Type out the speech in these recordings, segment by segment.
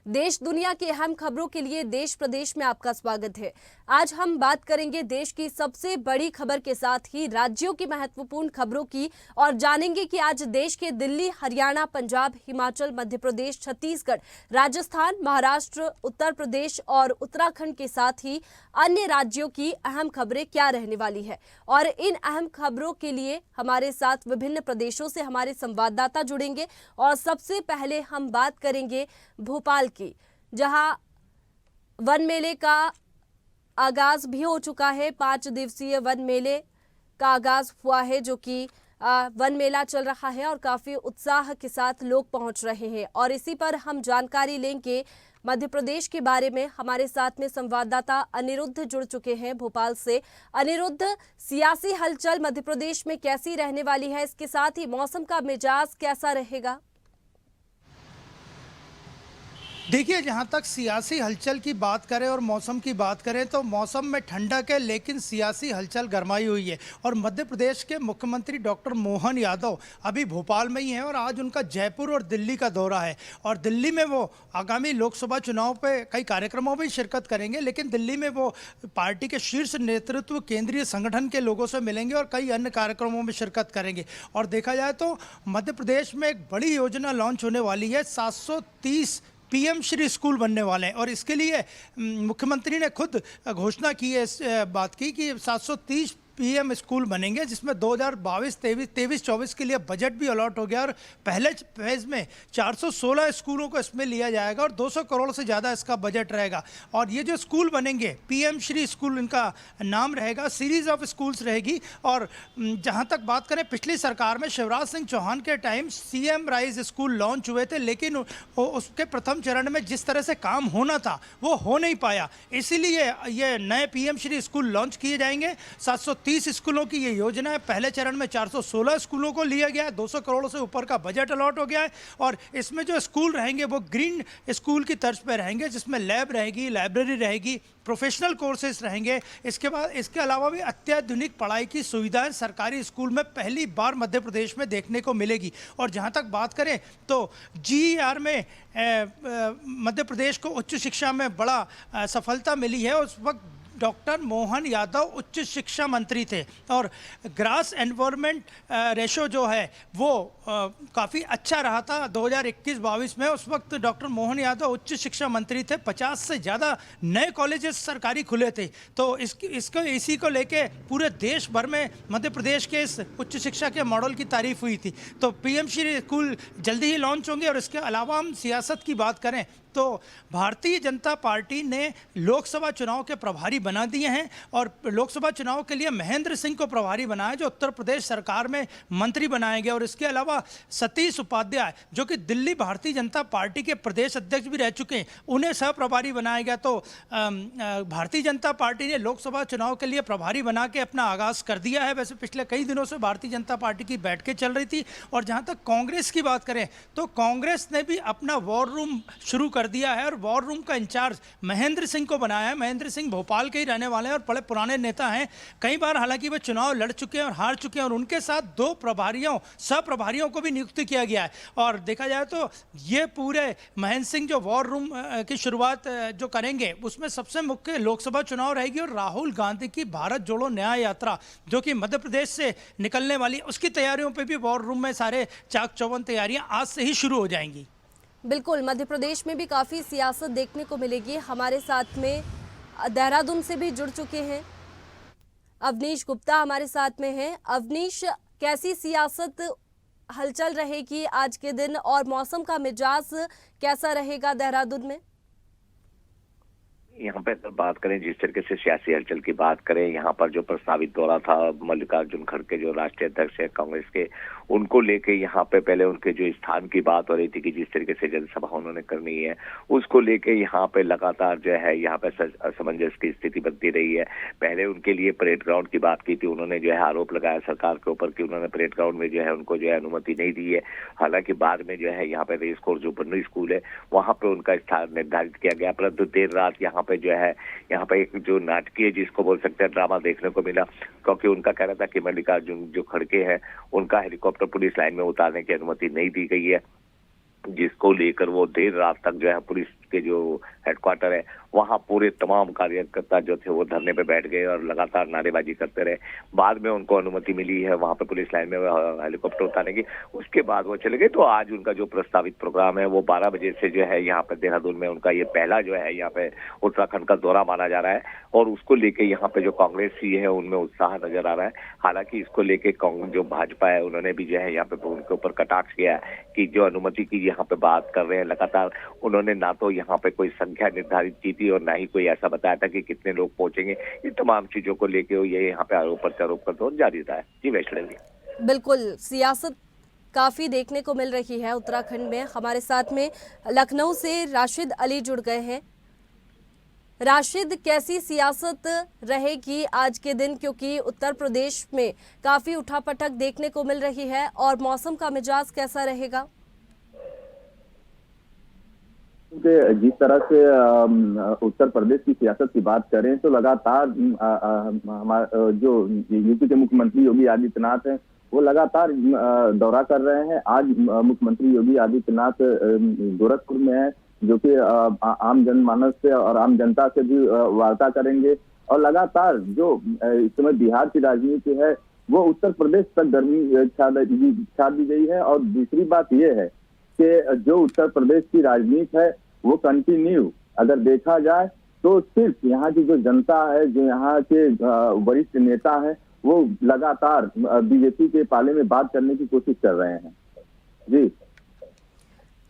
देश दुनिया की अहम खबरों के लिए देश प्रदेश में आपका स्वागत है। आज हम बात करेंगे देश की सबसे बड़ी खबर के साथ ही राज्यों की महत्वपूर्ण खबरों की और जानेंगे कि आज देश के दिल्ली, हरियाणा, पंजाब, हिमाचल, मध्य प्रदेश, छत्तीसगढ़, राजस्थान, महाराष्ट्र, उत्तर प्रदेश और उत्तराखंड के साथ ही अन्य राज्यों की अहम खबरें क्या रहने वाली है। और इन अहम खबरों के लिए हमारे साथ विभिन्न प्रदेशों से हमारे संवाददाता जुड़ेंगे और सबसे पहले हम बात करेंगे भोपाल की, जहां वन मेले का आगाज भी हो चुका है। 5 दिवसीय वन मेले का आगाज हुआ है, जो कि वन मेला चल रहा है और काफी उत्साह के साथ लोग पहुंच रहे हैं। और इसी पर हम जानकारी लेंगे मध्य प्रदेश के बारे में। हमारे साथ में संवाददाता अनिरुद्ध जुड़ चुके हैं भोपाल से। अनिरुद्ध, सियासी हलचल मध्य प्रदेश में कैसी रहने वाली है, इसके साथ ही मौसम का मिजाज कैसा रहेगा? देखिए, जहाँ तक सियासी हलचल की बात करें और मौसम की बात करें तो मौसम में ठंडक है, लेकिन सियासी हलचल गरमाई हुई है। और मध्य प्रदेश के मुख्यमंत्री डॉक्टर मोहन यादव अभी भोपाल में ही हैं और आज उनका जयपुर और दिल्ली का दौरा है। और दिल्ली में वो आगामी लोकसभा चुनाव पे कई कार्यक्रमों में शिरकत करेंगे, लेकिन दिल्ली में वो पार्टी के शीर्ष नेतृत्व, केंद्रीय संगठन के लोगों से मिलेंगे और कई अन्य कार्यक्रमों में शिरकत करेंगे। और देखा जाए तो मध्य प्रदेश में एक बड़ी योजना लॉन्च होने वाली है। 730 पीएम श्री स्कूल बनने वाले हैं और इसके लिए मुख्यमंत्री ने खुद घोषणा की है इस बात की कि 730 पीएम स्कूल बनेंगे, जिसमें 2022-23-24 के लिए बजट भी अलॉट हो गया। और पहले फेज में 416 स्कूलों को इसमें लिया जाएगा और 200 करोड़ से ज़्यादा इसका बजट रहेगा। और ये जो स्कूल बनेंगे, पीएम श्री स्कूल इनका नाम रहेगा, सीरीज ऑफ स्कूल्स रहेगी। और जहाँ तक बात करें, पिछली सरकार में शिवराज सिंह चौहान के time CM rise school launch हुए थे, लेकिन उसके प्रथम चरण में जिस तरह से काम होना था वो हो नहीं पाया। इसीलिए ये नए पीएम श्री स्कूल लॉन्च किए जाएंगे। 730 स्कूलों की ये योजना है। पहले चरण में 416 स्कूलों को लिया गया है, 200 करोड़ से ऊपर का बजट अलॉट हो गया है। और इसमें जो स्कूल रहेंगे वो ग्रीन स्कूल की तर्ज पर रहेंगे, जिसमें लैब रहेगी, लाइब्रेरी रहेगी, प्रोफेशनल कोर्सेज रहेंगे। इसके अलावा भी अत्याधुनिक पढ़ाई की सुविधाएं सरकारी स्कूल में पहली बार मध्य प्रदेश में देखने को मिलेगी। और जहां तक बात करें तो जीईआर में मध्य प्रदेश को उच्च शिक्षा में बड़ा सफलता मिली है। उस वक्त डॉक्टर मोहन यादव उच्च शिक्षा मंत्री थे और ग्रास एनवायरनमेंट रेशो जो है वो काफ़ी अच्छा रहा था 2021-22 में। उस वक्त डॉक्टर मोहन यादव उच्च शिक्षा मंत्री थे। 50 से ज़्यादा नए कॉलेजेस सरकारी खुले थे। तो इसी को लेके पूरे देश भर में मध्य प्रदेश के इस उच्च शिक्षा के मॉडल की तारीफ हुई थी। तो पीएम श्री स्कूल जल्दी ही लॉन्च होंगे। और इसके अलावा हम सियासत की बात करें तो भारतीय जनता पार्टी ने लोकसभा चुनाव के प्रभारी बना दिए हैं और लोकसभा चुनाव के लिए महेंद्र सिंह को प्रभारी बनाया, जो उत्तर प्रदेश सरकार में मंत्री बनाए गए। और इसके अलावा सतीश उपाध्याय, जो कि दिल्ली भारतीय जनता पार्टी के प्रदेश अध्यक्ष भी रह चुके हैं, उन्हें सह प्रभारी बनाया गया। तो भारतीय जनता पार्टी ने लोकसभा चुनाव के लिए प्रभारी बना के अपना आगाज कर दिया है। वैसे पिछले कई दिनों से भारतीय जनता पार्टी की बैठकें चल रही थी। और जहाँ तक कांग्रेस की बात करें तो कांग्रेस ने भी अपना वॉर रूम शुरू कर दिया है और वॉर रूम का इंचार्ज महेंद्र सिंह को बनाया है। महेंद्र सिंह भोपाल के ही रहने वाले हैं और बड़े पुराने नेता हैं। कई बार हालांकि वे चुनाव लड़ चुके हैं और हार चुके हैं। और उनके साथ 2 सह प्रभारियों को भी नियुक्त किया गया है। और देखा जाए तो ये पूरे महेंद्र सिंह जो वॉर रूम की शुरुआत जो करेंगे, उसमें सबसे मुख्य लोकसभा चुनाव रहेगी और राहुल गांधी की भारत जोड़ो न्याय यात्रा जो कि मध्य प्रदेश से निकलने वाली, उसकी तैयारियों पर भी वॉर रूम में सारे चाक चौबंद तैयारियां आज से ही शुरू हो जाएंगी। बिल्कुल, मध्य प्रदेश में भी काफ़ी सियासत देखने को मिलेगी। हमारे साथ में देहरादून से भी जुड़ चुके हैं अवनीश गुप्ता, हमारे साथ में हैं। अवनीश, कैसी सियासत हलचल रहेगी आज के दिन और मौसम का मिजाज कैसा रहेगा देहरादून में? यहाँ पे अगर बात करें, जिस तरीके से सियासी हलचल की बात करें, यहाँ पर जो प्रस्तावित दौरा था मल्लिकार्जुन खड़गे जो राष्ट्रीय अध्यक्ष है कांग्रेस के, उनको लेके यहाँ पे पहले उनके जो स्थान की बात हो रही थी कि जिस तरीके से जनसभा उन्होंने करनी है, उसको लेके यहाँ पे लगातार जो है यहाँ पे असमंजस की स्थिति बनती रही है। पहले उनके लिए परेड ग्राउंड की बात की थी, उन्होंने जो है आरोप लगाया सरकार के ऊपर कि उन्होंने परेड ग्राउंड में जो है उनको जो है अनुमति नहीं दी है। हालांकि बाद में जो है यहाँ पे रेस कोर्स जो बनरी स्कूल है वहाँ पे उनका स्थान निर्धारित किया गया, परंतु देर रात यहाँ पे जो है यहाँ पे एक जो नाटकीय, जिसको बोल सकते हैं ड्रामा देखने को मिला, क्योंकि उनका कहना था कि मल्लिकार्जुन जो खड़गे हैं उनका हेलीकॉप्टर पुलिस लाइन में उतारने की अनुमति नहीं दी गई है, जिसको लेकर वो देर रात तक जो है पुलिस के जो हेडक्वार्टर है वहां पूरे तमाम कार्यकर्ता जो थे वो धरने पे बैठ गए और लगातार नारेबाजी करते रहे। बाद में उनको अनुमति मिली है वहां पे पुलिस लाइन में हेलीकॉप्टर उतारने की, उसके बाद वो चले गए। तो आज उनका जो प्रस्तावित प्रोग्राम है वो 12 बजे से जो है यहाँ पे देहरादून में उनका ये पहला जो है यहाँ पे उत्तराखंड का दौरा माना जा रहा है और उसको लेके यहाँ पे जो कांग्रेसी है उनमें उत्साह नजर आ रहा है। हालांकि इसको लेके जो भाजपा है उन्होंने भी जो है यहाँ पे उनके ऊपर कटाक्ष किया कि जो अनुमति की यहाँ पे बात कर रहे हैं लगातार, उन्होंने ना तो यहाँ पे कोई संख्या निर्धारित की थी और ना ही कोई ऐसा बताया था कि कितने लोग पहुंचेंगे। ये तमाम चीजों को लेके ये यहाँ पे आरोप प्रत्यारोप करते हुए जारी रहा है। जी वैष्णव जी, बिल्कुल सियासत काफी देखने को मिल रही है उत्तराखंड में। हमारे साथ में लखनऊ से राशिद अली जुड़ गए हैं। राशिद, कैसी सियासत रहेगी आज के दिन, क्योंकि उत्तर प्रदेश में काफी उठापटक देखने को मिल रही है, और मौसम का मिजाज कैसा रहेगा? जिस तरह से उत्तर प्रदेश की सियासत की बात करें तो लगातार हमारे जो यूपी के मुख्यमंत्री योगी आदित्यनाथ हैं वो लगातार दौरा कर रहे हैं। आज मुख्यमंत्री योगी आदित्यनाथ गोरखपुर में है, जो कि आम जनमानस से और आम जनता से भी वार्ता करेंगे। और लगातार जो इस समय बिहार की राजनीति है वो उत्तर प्रदेश तक गर्मी छा दी गई है। और दूसरी बात यह है कि जो उत्तर प्रदेश की राजनीति है वो कंटिन्यू अगर देखा जाए तो सिर्फ यहाँ की जो जनता है, जो यहाँ के वरिष्ठ नेता हैं, वो लगातार बीजेपी के पाले में बात करने की कोशिश कर रहे हैं। जी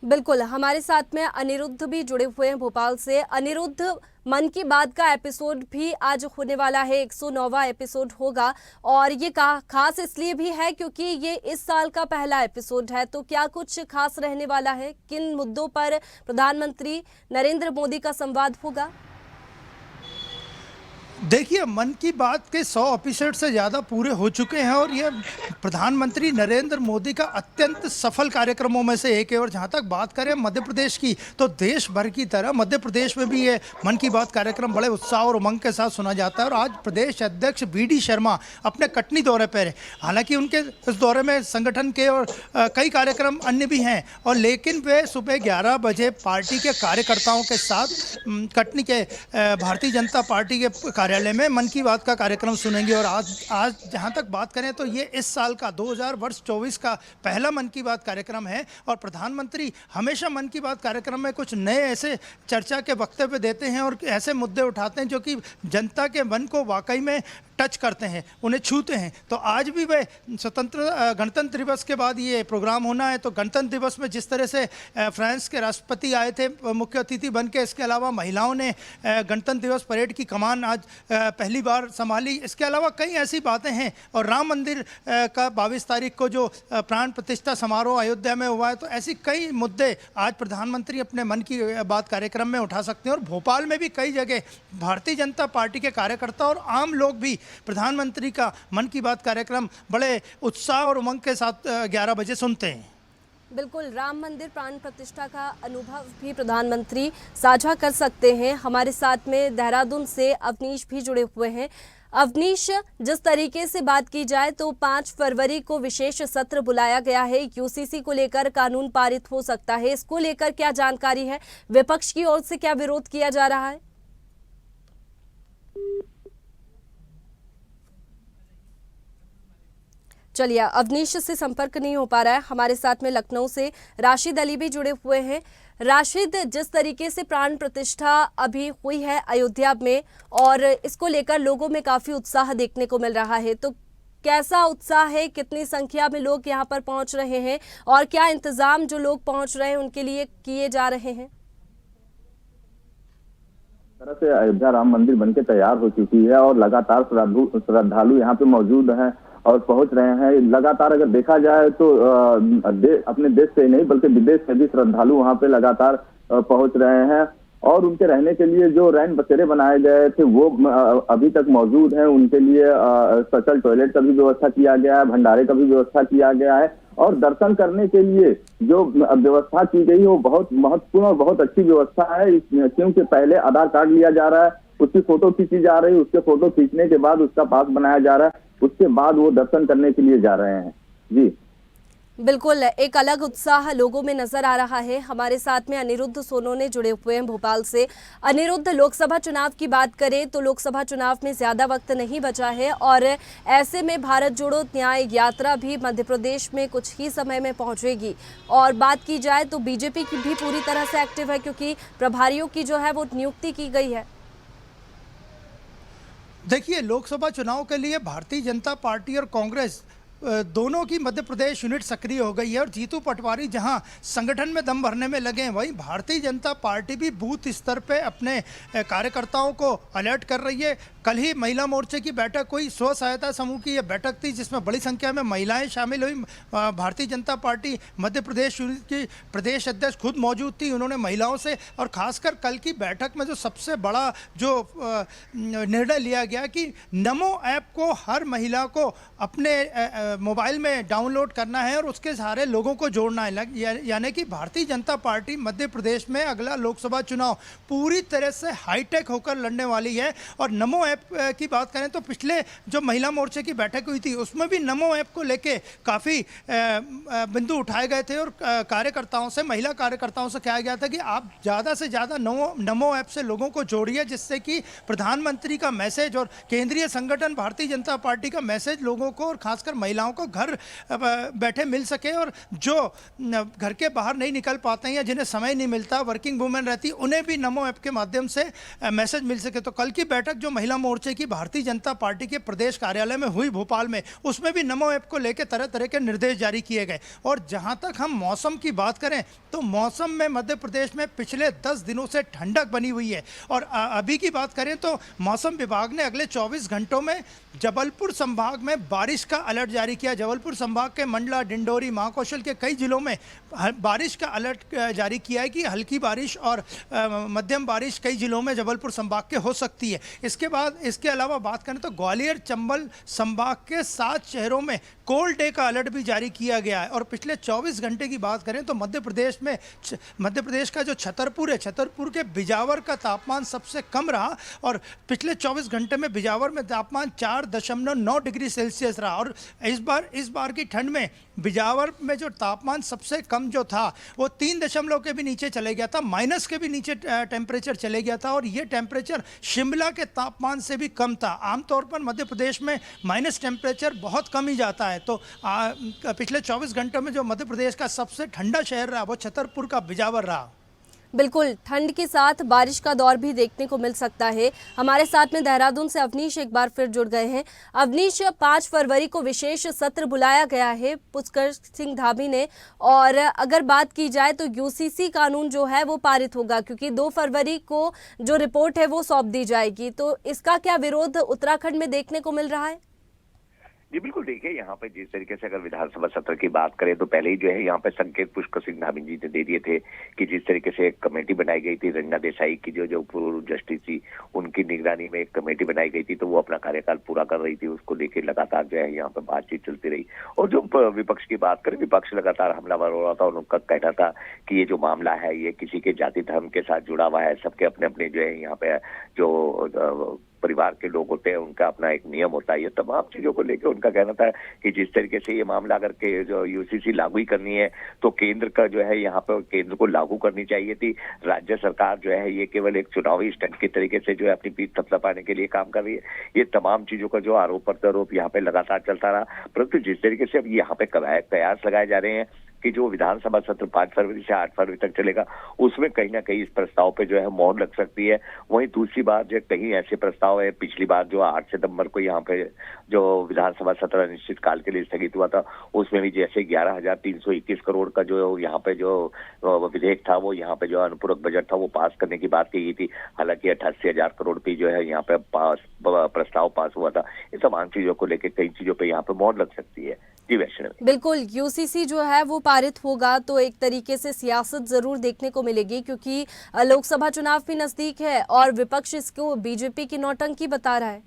बिल्कुल, हमारे साथ में अनिरुद्ध भी जुड़े हुए हैं भोपाल से। अनिरुद्ध, मन की बात का एपिसोड भी आज होने वाला है, 109वां एपिसोड होगा, और ये खास इसलिए भी है क्योंकि ये इस साल का पहला एपिसोड है। तो क्या कुछ खास रहने वाला है? किन मुद्दों पर प्रधानमंत्री नरेंद्र मोदी का संवाद होगा? देखिए, मन की बात के 100 एपिसोड से ज़्यादा पूरे हो चुके हैं और ये प्रधानमंत्री नरेंद्र मोदी का अत्यंत सफल कार्यक्रमों में से एक है। और जहाँ तक बात करें मध्य प्रदेश की, तो देश भर की तरह मध्य प्रदेश में भी ये मन की बात कार्यक्रम बड़े उत्साह और उमंग के साथ सुना जाता है। और आज प्रदेश अध्यक्ष BD शर्मा अपने कटनी दौरे पर है। हालांकि उनके इस दौरे में संगठन के और कई कार्यक्रम अन्य भी हैं, और लेकिन वे सुबह 11 बजे पार्टी के कार्यकर्ताओं के साथ कटनी के भारतीय जनता पार्टी के कार्यालय में मन की बात का कार्यक्रम सुनेंगे। और आज जहां तक बात करें तो ये इस साल का 2024 का पहला मन की बात कार्यक्रम है। और प्रधानमंत्री हमेशा मन की बात कार्यक्रम में कुछ नए ऐसे चर्चा के वक्तव्य देते हैं और ऐसे मुद्दे उठाते हैं जो कि जनता के मन को वाकई में टच करते हैं, उन्हें छूते हैं। तो आज भी वे गणतंत्र दिवस के बाद ये प्रोग्राम होना है। तो गणतंत्र दिवस में जिस तरह से फ्रांस के राष्ट्रपति आए थे मुख्य अतिथि बन के, इसके अलावा महिलाओं ने गणतंत्र दिवस परेड की कमान आज पहली बार संभाली। इसके अलावा कई ऐसी बातें हैं। और राम मंदिर का 22 तारीख को जो प्राण प्रतिष्ठा समारोह अयोध्या में हुआ है, तो ऐसी कई मुद्दे आज प्रधानमंत्री अपने मन की बात कार्यक्रम में उठा सकते हैं। और भोपाल में भी कई जगह भारतीय जनता पार्टी के कार्यकर्ता और आम लोग भी प्रधानमंत्री का मन की बात कार्यक्रम बड़े उत्साह और उमंग के साथ 11 बजे सुनते हैं। बिल्कुल, राम मंदिर प्राण प्रतिष्ठा का अनुभव भी प्रधानमंत्री साझा कर सकते हैं। हमारे साथ में देहरादून से अवनीश भी जुड़े हुए हैं। अवनीश, जिस तरीके से बात की जाए तो 5 फरवरी को विशेष सत्र बुलाया गया है, यूसीसी को लेकर कानून पारित हो सकता है, इसको लेकर क्या जानकारी है? विपक्ष की ओर से क्या विरोध किया जा रहा है? चलिए, अवनीश से संपर्क नहीं हो पा रहा है। हमारे साथ में लखनऊ से राशिद अली भी जुड़े हुए हैं। राशिद, जिस तरीके से प्राण प्रतिष्ठा अभी हुई है अयोध्या में और इसको लेकर लोगों में काफी उत्साह देखने को मिल रहा है, तो कैसा उत्साह है? कितनी संख्या में लोग यहाँ पर पहुंच रहे हैं और क्या इंतजाम जो लोग पहुंच रहे हैं उनके लिए किए जा रहे हैं? तरह से अयोध्या राम मंदिर बनके तैयार हो चुकी है और लगातार श्रद्धालु यहाँ पे मौजूद हैं और पहुंच रहे हैं। लगातार अगर देखा जाए तो अपने देश से नहीं बल्कि विदेश से भी श्रद्धालु वहां पे लगातार पहुंच रहे हैं। और उनके रहने के लिए जो रैन बसेरे बनाए गए थे वो अभी तक मौजूद हैं। उनके लिए सचल टॉयलेट का भी व्यवस्था किया गया है, भंडारे का भी व्यवस्था किया गया है। और दर्शन करने के लिए जो व्यवस्था की गई है वो बहुत महत्वपूर्ण और बहुत अच्छी व्यवस्था है, क्योंकि पहले आधार कार्ड लिया जा रहा है, उसकी फोटो खींची जा रही है, उसके फोटो खींचने के बाद उसका पास बनाया जा रहा है, उसके बाद वो दर्शन करने के लिए जा रहे हैं। जी बिल्कुल, एक अलग उत्साह लोगों में नजर आ रहा है। हमारे साथ में अनिरुद्ध सोनोने जुड़े हुए हैं भोपाल से। अनिरुद्ध, लोकसभा चुनाव की बात करें तो लोकसभा चुनाव में ज़्यादा वक्त नहीं बचा है और ऐसे में भारत जोड़ो न्याय यात्रा भी मध्य प्रदेश में कुछ ही समय में पहुंचेगी। और बात की जाए तो बीजेपी की भी पूरी तरह से एक्टिव है क्योंकि प्रभारियों की जो है वो नियुक्ति की गई है। देखिए, लोकसभा चुनाव के लिए भारतीय जनता पार्टी और कांग्रेस दोनों की मध्य प्रदेश यूनिट सक्रिय हो गई है और जीतू पटवारी जहां संगठन में दम भरने में लगे हैं, वहीं भारतीय जनता पार्टी भी बूथ स्तर पे अपने कार्यकर्ताओं को अलर्ट कर रही है। कल ही महिला मोर्चे की बैठक हुई, स्व सहायता समूह की यह बैठक थी जिसमें बड़ी संख्या में महिलाएं शामिल हुई। भारतीय जनता पार्टी मध्य प्रदेश यूनिट की प्रदेश अध्यक्ष खुद मौजूद थी। उन्होंने महिलाओं से, और खासकर कल की बैठक में जो सबसे बड़ा जो निर्णय लिया गया कि नमो ऐप को हर महिला को अपने मोबाइल में डाउनलोड करना है और उसके सारे लोगों को जोड़ना है। यानी कि भारतीय जनता पार्टी मध्य प्रदेश में अगला लोकसभा चुनाव पूरी तरह से हाईटेक होकर लड़ने वाली है। और नमो ऐप की बात करें तो पिछले जो महिला मोर्चे की बैठक हुई थी उसमें भी नमो ऐप को लेके काफ़ी बिंदु उठाए गए थे और कार्यकर्ताओं से, महिला कार्यकर्ताओं से कहा गया था कि आप ज़्यादा से ज़्यादा नमो ऐप से लोगों को जोड़िए, जिससे कि प्रधानमंत्री का मैसेज और केंद्रीय संगठन भारतीय जनता पार्टी का मैसेज लोगों को और खासकर महिलाओं को घर बैठे मिल सके। और जो घर के बाहर नहीं निकल पाते हैं या जिन्हें समय नहीं मिलता, वर्किंग वुमेन रहती, उन्हें भी नमो ऐप के माध्यम से मैसेज मिल सके। तो कल की बैठक जो महिला मोर्चे की भारतीय जनता पार्टी के प्रदेश कार्यालय में हुई भोपाल में, उसमें भी नमो ऐप को लेकर तरह तरह के निर्देश जारी किए गए। और जहां तक हम मौसम की बात करें तो मौसम में मध्य प्रदेश में पिछले 10 दिनों से ठंडक बनी हुई है। और अभी की बात करें तो मौसम विभाग ने अगले 24 घंटों में जबलपुर संभाग में बारिश का अलर्ट जारी किया। जबलपुर संभाग के मंडला, डिंडोरी, महाकौशल के कई जिलों में बारिश का अलर्ट जारी किया है कि हल्की बारिश और मध्यम बारिश कई जिलों में जबलपुर संभाग के हो सकती है। इसके अलावा बात करें तो ग्वालियर, चंबल संभाग के 7 शहरों में कोल्ड डे का अलर्ट भी जारी किया गया है। और पिछले 24 घंटे की बात करें तो मध्य प्रदेश का जो छतरपुर है, छतरपुर के बिजावर का तापमान सबसे कम रहा और पिछले 24 घंटे में बिजावर में तापमान 4.9 डिग्री सेल्सियस रहा। और इस बार की ठंड में बिजावर में जो तापमान सबसे कम जो था वो 3 दशमलव के भी नीचे चले गया था, माइनस के भी नीचे टेम्परेचर चले गया था। और ये टेम्परेचर शिमला के तापमान से भी कम था। आमतौर पर मध्य प्रदेश में माइनस टेम्परेचर बहुत कम ही जाता है। तो पिछले 24 घंटों में जो मध्य प्रदेश का सबसे ठंडा शहर रहा वो छतरपुर का बिजावर रहा। बिल्कुल, ठंड के साथ बारिश का दौर भी देखने को मिल सकता है। हमारे साथ में देहरादून से अवनीश एक बार फिर जुड़ गए हैं। अवनीश, 5 फरवरी को विशेष सत्र बुलाया गया है पुष्कर सिंह धामी ने, और अगर बात की जाए तो यूसीसी कानून जो है वो पारित होगा क्योंकि 2 फरवरी को जो रिपोर्ट है वो सौंप दी जाएगी। तो इसका क्या विरोध उत्तराखंड में देखने को मिल रहा है? जी बिल्कुल, देखिए यहाँ पे जिस तरीके से अगर विधानसभा सत्र की बात करें तो पहले ही जो है यहाँ पे संकेत पुष्कर सिंह धामी जी ने दे दिए थे कि जिस तरीके से एक कमेटी बनाई गई थी, रंजना देसाई की जो पूर्व जस्टिस थी उनकी निगरानी में एक कमेटी बनाई गई थी, तो वो अपना कार्यकाल पूरा कर रही थी। उसको लेकर लगातार जो है यहाँ पे बातचीत चलती रही। और जो विपक्ष की बात करें, विपक्ष लगातार हमलावर हो रहा था और उनका कहना था कि ये जो मामला है ये किसी के जाति धर्म के साथ जुड़ा हुआ है। सबके अपने अपने जो है यहाँ पे जो परिवार के लोग होते हैं उनका अपना एक नियम होता है। ये तमाम चीजों को लेकर उनका कहना था कि जिस तरीके से ये मामला अगर के जो यूसीसी लागू ही करनी है तो केंद्र का जो है यहाँ पे केंद्र को लागू करनी चाहिए थी। राज्य सरकार जो है ये केवल एक चुनावी स्टंट के तरीके से जो है अपनी पीठ थपथपाने के लिए काम कर रही है। ये तमाम चीजों का जो आरोप प्रत्यारोप यहाँ पे लगातार चलता रहा, परंतु जिस तरीके से अब यहाँ पे कयास लगाए जा रहे हैं कि जो विधानसभा सत्र 5 फरवरी से 8 फरवरी तक चलेगा उसमें कहीं ना कहीं इस प्रस्ताव पे जो है मोहर लग सकती है। वहीं दूसरी बात जो कहीं ऐसे प्रस्ताव है, पिछली बार जो 8 सितंबर को यहाँ पे जो विधानसभा सत्र अनिश्चित काल के लिए स्थगित हुआ था उसमें भी जैसे 11,321 करोड़ का जो यहाँ पे जो विधेयक था वो यहाँ पे जो अनुपूरक बजट था वो पास करने की बात की गई थी। हालांकि 88,000 करोड़ की जो है यहाँ पे प्रस्ताव पास हुआ था। इन तमाम चीजों को लेकर कई चीजों पे यहाँ पे मोहर लग सकती है। जी वैष्णवी, बिल्कुल, यूसीसी जो है वो पारित होगा तो एक तरीके से सियासत जरूर देखने को मिलेगी क्योंकि लोकसभा चुनाव भी नजदीक है और विपक्ष इसको बीजेपी की नौटंकी बता रहा है।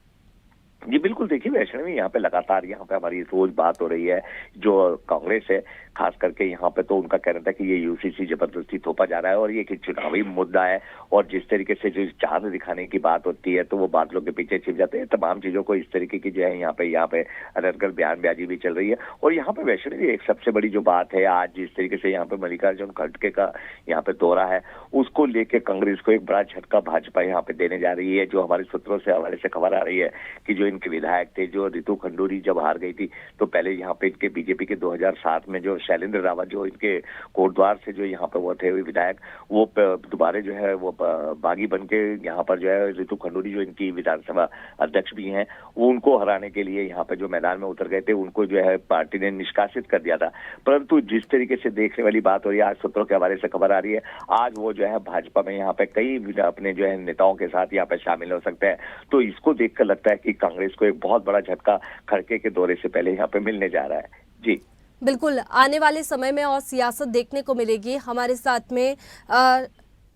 जी बिल्कुल, देखिए वैष्णवी, यहाँ पे लगातार यहाँ पे हमारी रोज बात हो रही है। जो कांग्रेस है खास करके यहाँ पे, तो उनका कहना था कि ये यूसीसी जबरदस्ती थोपा जा रहा है और ये एक चुनावी मुद्दा है, और जिस तरीके से जो चांद दिखाने की बात होती है तो वो बादलों के पीछे छिप जाते हैं। तमाम चीजों को इस तरीके की जो है यहाँ पे अनर्गल बयानबाजी भी चल रही है। और यहाँ पे वैष्णवी एक सबसे बड़ी जो बात है, आज जिस तरीके से यहाँ पे मल्लिकार्जुन खड़गे का यहाँ पे दौरा है, उसको लेके कांग्रेस को एक बड़ा झटका भाजपा यहाँ पे देने जा रही है। जो हमारे सूत्रों से हवाले से खबर आ रही है कि जो इनके विधायक थे, जो रितु खंडूरी जब हार गई थी, तो पहले यहाँ पे इनके बीजेपी के 2007 में जो शैलेंद्र रावत जो इनके कोटद्वार से जो यहाँ पे वो थे विधायक, वो दोबारा जो है वो बागी बन के यहाँ पर जो है रितु खंडूरी जो इनकी विधानसभा अध्यक्ष भी हैं, वो उनको हराने के लिए यहाँ पे जो मैदान में उतर गए थे, उनको जो है पार्टी ने निष्कासित कर दिया था। परंतु जिस तरीके से देखने वाली बात हो रही है, आज सूत्रों के हवाले से खबर आ रही है, आज वो जो है भाजपा में यहाँ पे कई अपने जो है नेताओं के साथ यहाँ पे शामिल हो सकते हैं। तो इसको देखकर लगता है कि कांग्रेस को एक बहुत बड़ा झटका खड़गे के दौरे से पहले यहाँ पे मिलने जा रहा है। जी बिल्कुल, आने वाले समय में और सियासत देखने को मिलेगी। हमारे साथ में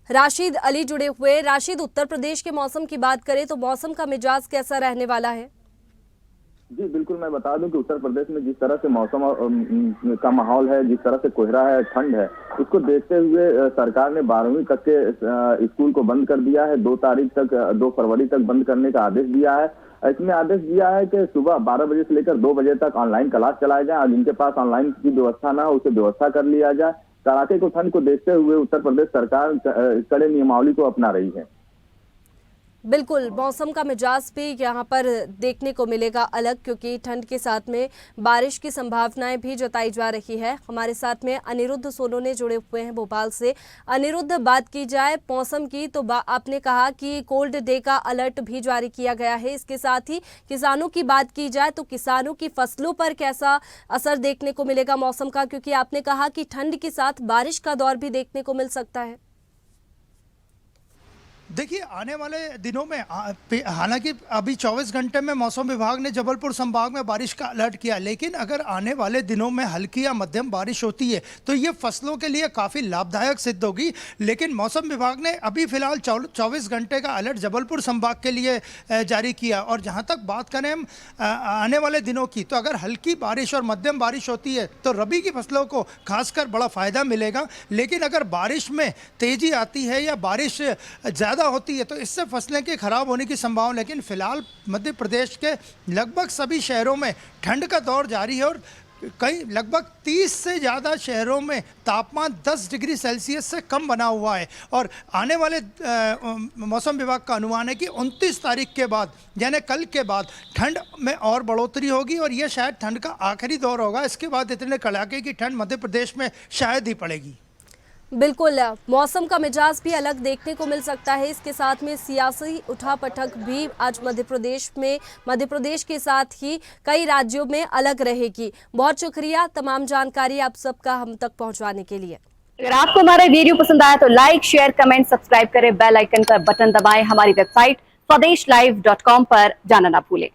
राशिद अली जुड़े हुए। राशिद, उत्तर प्रदेश के मौसम की बात करें तो मौसम का मिजाज कैसा रहने वाला है? जी बिल्कुल, मैं बता दूं कि उत्तर प्रदेश में जिस तरह से मौसम का माहौल है, जिस तरह से कोहरा है, ठंड है, उसको देखते हुए सरकार ने 12वीं तक के स्कूल को बंद कर दिया है। 2 फरवरी तक बंद करने का आदेश दिया है। इसमें आदेश दिया है कि सुबह 12 बजे से लेकर 2 बजे तक ऑनलाइन क्लास चलाए जाए। जिनके पास ऑनलाइन की व्यवस्था ना हो, उसे व्यवस्था कर लिया जाए। कड़ाके को ठंड को देखते हुए उत्तर प्रदेश सरकार कड़े नियमावली को अपना रही है। बिल्कुल, मौसम का मिजाज भी यहाँ पर देखने को मिलेगा अलग, क्योंकि ठंड के साथ में बारिश की संभावनाएं भी जताई जा रही है। हमारे साथ में अनिरुद्ध सोनोने जुड़े हुए हैं भोपाल से। अनिरुद्ध, बात की जाए मौसम की तो आपने कहा कि कोल्ड डे का अलर्ट भी जारी किया गया है। इसके साथ ही किसानों की बात की जाए तो किसानों की फसलों पर कैसा असर देखने को मिलेगा मौसम का, क्योंकि आपने कहा कि ठंड के साथ बारिश का दौर भी देखने को मिल सकता है। देखिए, आने वाले दिनों में हालांकि अभी 24 घंटे में मौसम विभाग ने जबलपुर संभाग में बारिश का अलर्ट किया, लेकिन अगर आने वाले दिनों में हल्की या मध्यम बारिश होती है तो ये फसलों के लिए काफ़ी लाभदायक सिद्ध होगी। लेकिन मौसम विभाग ने अभी फिलहाल 24 घंटे का अलर्ट जबलपुर संभाग के लिए जारी किया। और जहाँ तक बात करें हम आने वाले दिनों की, तो अगर हल्की बारिश और मध्यम बारिश होती है तो रबी की फसलों को खासकर बड़ा फ़ायदा मिलेगा। लेकिन अगर बारिश में तेज़ी आती है या बारिश ज़्यादा होती है तो इससे फसलें की खराब होने की संभावना। लेकिन फिलहाल मध्य प्रदेश के लगभग सभी शहरों में ठंड का दौर जारी है और कई लगभग 30 से ज़्यादा शहरों में तापमान 10 डिग्री सेल्सियस से कम बना हुआ है। और आने वाले मौसम विभाग का अनुमान है कि 29 तारीख के बाद यानी कल के बाद ठंड में और बढ़ोतरी होगी और यह शायद ठंड का आखिरी दौर होगा। इसके बाद इतने कड़ाके की ठंड मध्य प्रदेश में शायद ही पड़ेगी। बिल्कुल, मौसम का मिजाज भी अलग देखने को मिल सकता है। इसके साथ में सियासी उठापटक भी आज मध्य प्रदेश के साथ ही कई राज्यों में अलग रहेगी। बहुत शुक्रिया तमाम जानकारी आप सबका हम तक पहुंचाने के लिए। अगर आपको हमारा वीडियो पसंद आया तो लाइक, शेयर, कमेंट, सब्सक्राइब करें, बेल आइकन का बटन दबाएं। हमारी वेबसाइट swdeshlive.com पर जाना ना भूलें।